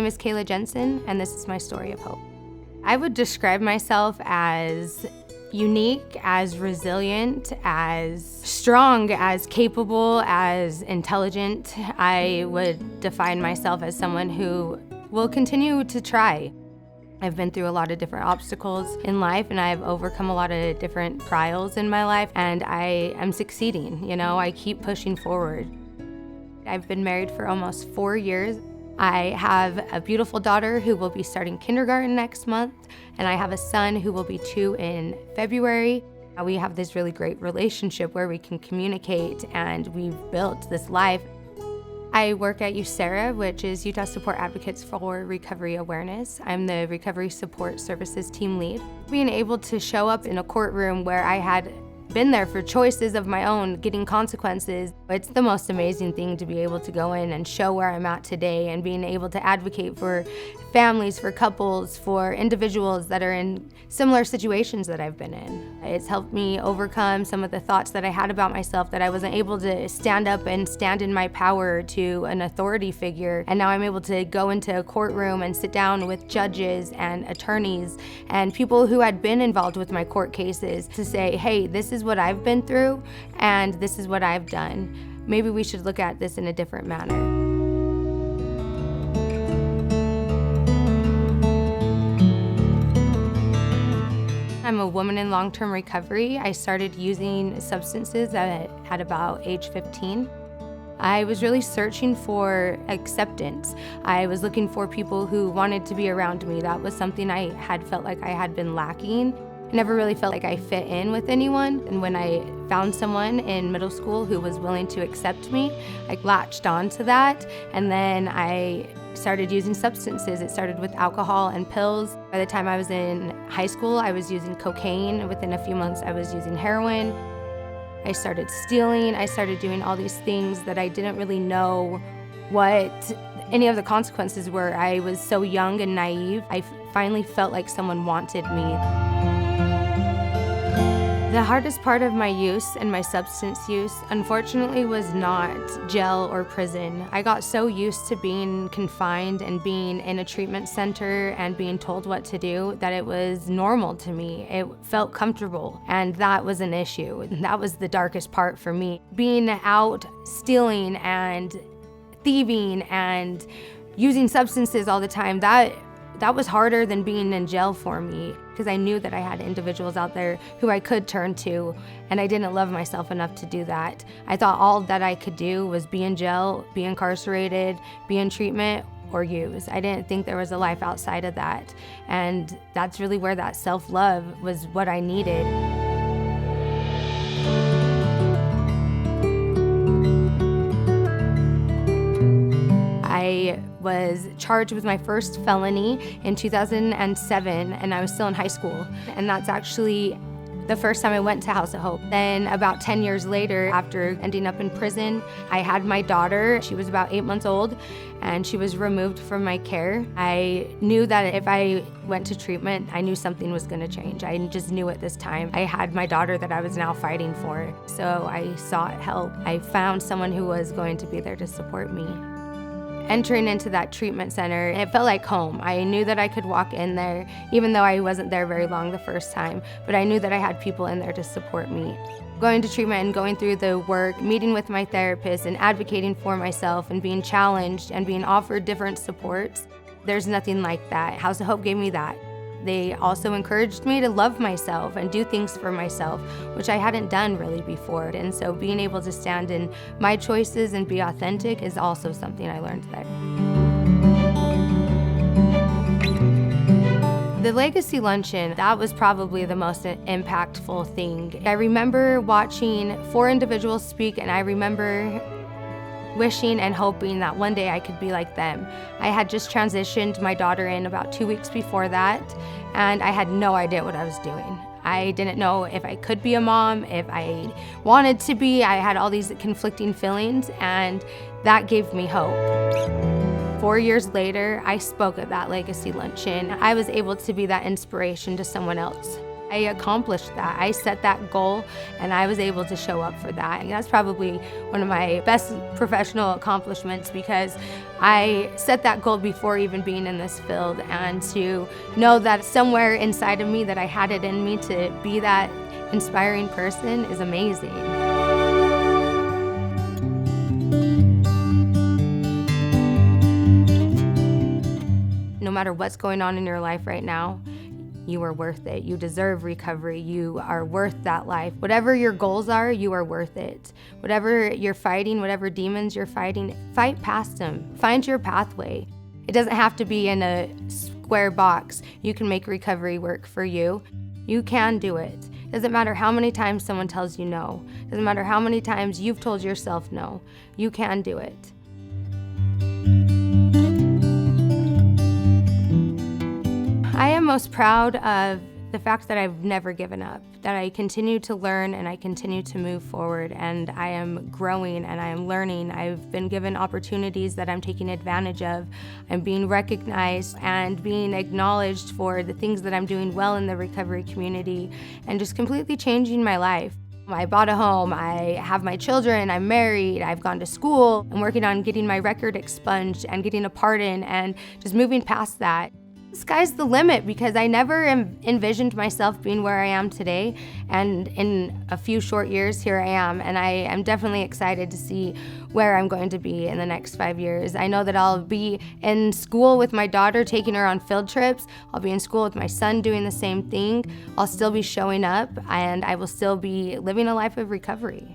name is Kayla Jensen, and this is my story of hope. I would describe myself as unique, as resilient, as strong, as capable, as intelligent. I would define myself as someone who will continue to try. I've been through a lot of different obstacles in life, and I've overcome a lot of different trials in my life, and I am succeeding. I keep pushing forward. I've been married for almost 4 years. I have a beautiful daughter who will be starting kindergarten next month, and I have a son who will be 2 in February. We have this really great relationship where we can communicate, and we've built this life. I work at USERA, which is Utah Support Advocates for Recovery Awareness. I'm the Recovery Support Services team lead. Being able to show up in a courtroom where I had been there for choices of my own, getting consequences. It's the most amazing thing to be able to go in and show where I'm at today, and being able to advocate for families, for couples, for individuals that are in similar situations that I've been in. It's helped me overcome some of the thoughts that I had about myself, that I wasn't able to stand up and stand in my power to an authority figure. And now I'm able to go into a courtroom and sit down with judges and attorneys and people who had been involved with my court cases to say, hey, this is what I've been through and this is what I've done. Maybe we should look at this in a different manner. I'm a woman in long-term recovery. I started using substances at about age 15. I was really searching for acceptance. I was looking for people who wanted to be around me. That was something I had felt like I had been lacking. I never really felt like I fit in with anyone. And when I found someone in middle school who was willing to accept me, I latched on to that. And then I started using substances. It started with alcohol and pills. By the time I was in high school, I was using cocaine. Within a few months, I was using heroin. I started stealing. I started doing all these things that I didn't really know what any of the consequences were. I was so young and naive. I finally felt like someone wanted me. The hardest part of my use and my substance use, unfortunately, was not jail or prison. I got so used to being confined and being in a treatment center and being told what to do that it was normal to me. It felt comfortable, and that was an issue. And that was the darkest part for me. Being out stealing and thieving and using substances all the time, that was harder than being in jail for me, because I knew that I had individuals out there who I could turn to, and I didn't love myself enough to do that. I thought all that I could do was be in jail, be incarcerated, be in treatment, or use. I didn't think there was a life outside of that, and that's really where that self-love was what I needed. I was charged with my first felony in 2007, and I was still in high school. And that's actually the first time I went to House of Hope. Then about 10 years later, after ending up in prison, I had my daughter. She was about 8 months old, and she was removed from my care. I knew that if I went to treatment, I knew something was gonna change. I just knew at this time. I had my daughter that I was now fighting for. So I sought help. I found someone who was going to be there to support me. Entering into that treatment center, it felt like home. I knew that I could walk in there, even though I wasn't there very long the first time, but I knew that I had people in there to support me. Going to treatment and going through the work, meeting with my therapist and advocating for myself and being challenged and being offered different supports, there's nothing like that. House of Hope gave me that. They also encouraged me to love myself and do things for myself, which I hadn't done really before. And so being able to stand in my choices and be authentic is also something I learned there. The Legacy Luncheon, that was probably the most impactful thing. I remember watching 4 individuals speak, and I remember wishing and hoping that one day I could be like them. I had just transitioned my daughter in about 2 weeks before that, and I had no idea what I was doing. I didn't know if I could be a mom, if I wanted to be. I had all these conflicting feelings, and that gave me hope. 4 years later, I spoke at that Legacy Luncheon. I was able to be that inspiration to someone else. I accomplished that. I set that goal and I was able to show up for that. And that's probably one of my best professional accomplishments, because I set that goal before even being in this field, and to know that somewhere inside of me that I had it in me to be that inspiring person is amazing. No matter what's going on in your life right now, you are worth it. You deserve recovery. You are worth that life. Whatever your goals are, you are worth it. Whatever you're fighting, whatever demons you're fighting, fight past them. Find your pathway. It doesn't have to be in a square box. You can make recovery work for you. You can do it. Doesn't matter how many times someone tells you no. Doesn't matter how many times you've told yourself no. You can do it. I am most proud of the fact that I've never given up, that I continue to learn and I continue to move forward, and I am growing and I am learning. I've been given opportunities that I'm taking advantage of. I'm being recognized and being acknowledged for the things that I'm doing well in the recovery community, and just completely changing my life. I bought a home, I have my children, I'm married, I've gone to school, I'm working on getting my record expunged and getting a pardon and just moving past that. The sky's the limit, because I never envisioned myself being where I am today, and in a few short years, here I am, and I am definitely excited to see where I'm going to be in the next 5 years. I know that I'll be in school with my daughter, taking her on field trips. I'll be in school with my son, doing the same thing. I'll still be showing up, and I will still be living a life of recovery.